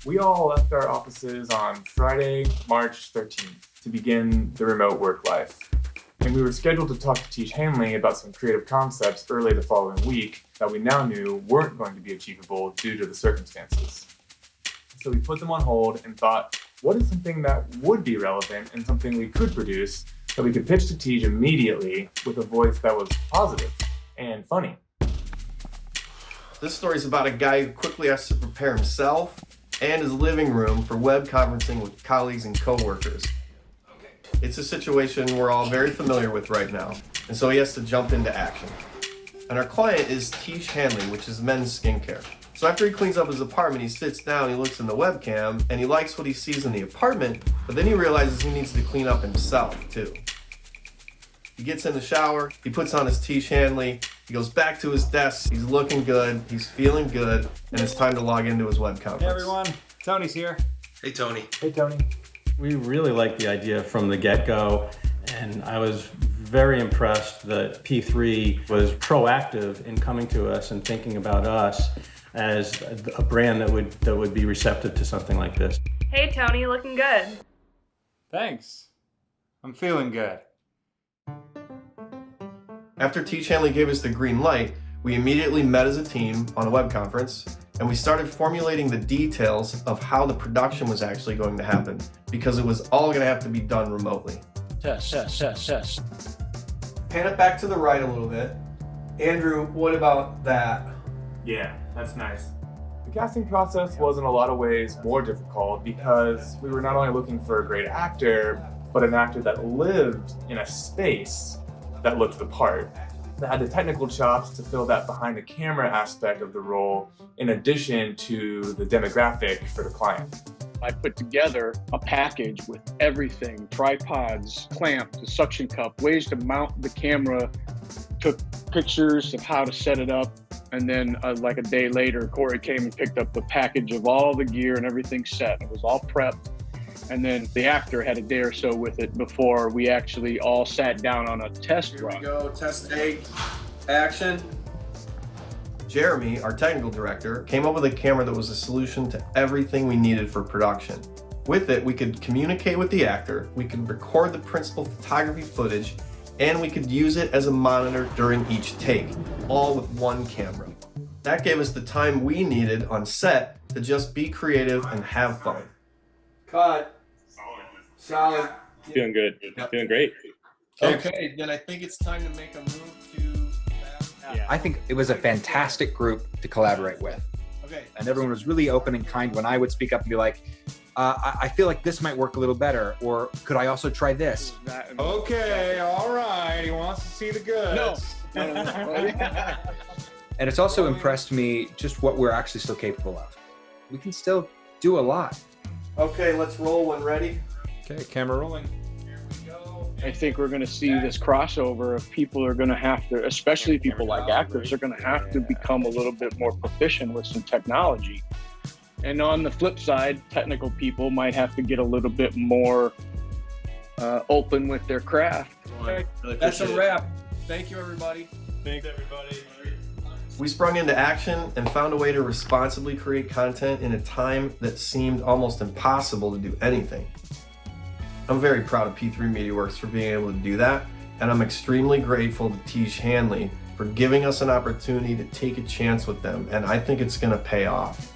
We all left our offices on Friday, March 13th to begin the remote work life. And we were scheduled to talk to Tiege Hanley about some creative concepts early the following week that we now knew weren't going to be achievable due to the circumstances. So we put them on hold and thought, what is something that would be relevant and something we could produce that we could pitch to Tiege immediately with a voice that was positive and funny? This story is about a guy who quickly has to prepare himself and his living room for web conferencing with colleagues and coworkers. It's a situation we're all very familiar with right now, and so he has to jump into action. And our client is Tiege Hanley, which is men's skincare. So after he cleans up his apartment, he sits down, he looks in the webcam, and he likes what he sees in the apartment, but then he realizes he needs to clean up himself too. He gets in the shower, he puts on his Tiege Hanley, he goes back to his desk, he's looking good, he's feeling good, and it's time to log into his web conference. Hey everyone, Tony's here. Hey Tony. Hey, Tony. We really liked the idea from the get-go, and I was very impressed that P3 was proactive in coming to us and thinking about us as a brand that would be receptive to something like this. Hey Tony, looking good. Thanks. I'm feeling good. After Tiege Hanley gave us the green light, we immediately met as a team on a web conference, and we started formulating the details of how the production was actually going to happen, because it was all going to have to be done remotely. Test. Pan it back to the right a little bit. Andrew, what about that? Yeah, that's nice. The casting process was in a lot of ways more difficult because we were not only looking for a great actor, but an actor that lived in a space that looked the part, that had the technical chops to fill that behind the camera aspect of the role, in addition to the demographic for the client. I put together a package with everything, tripods, clamp, the suction cup, ways to mount the camera, took pictures of how to set it up, and then like a day later, Corey came and picked up the package of all the gear and everything set. It was all prepped. And then the actor had a day or so with it before we actually all sat down on a test run. Here we go, test take, action. Jeremy, our technical director, came up with a camera that was a solution to everything we needed for production. With it, we could communicate with the actor, we could record the principal photography footage, and we could use it as a monitor during each take, all with one camera. That gave us the time we needed on set to just be creative and have fun. Cut. Solid. Feeling good. Yep. Feeling great. Okay, then I think it's time to make a move to that. I think it was a fantastic group to collaborate with. Okay. And everyone was really open and kind when I would speak up and be like, I feel like this might work a little better, or could I also try this? Okay, all right. He wants to see the goods. No. And it's also impressed me just what we're actually still capable of. We can still do a lot. Okay, let's roll when ready. Okay, camera rolling. Here we go. I think we're going to see this crossover of people are going to have to, especially people like actors, are going to have to become a little bit more proficient with some technology. And on the flip side, technical people might have to get a little bit more open with their craft. That's a wrap. Thank you, everybody. Thanks, everybody. We sprung into action and found a way to responsibly create content in a time that seemed almost impossible to do anything. I'm very proud of P3 Mediaworks for being able to do that, and I'm extremely grateful to Tiege Hanley for giving us an opportunity to take a chance with them, and I think it's going to pay off.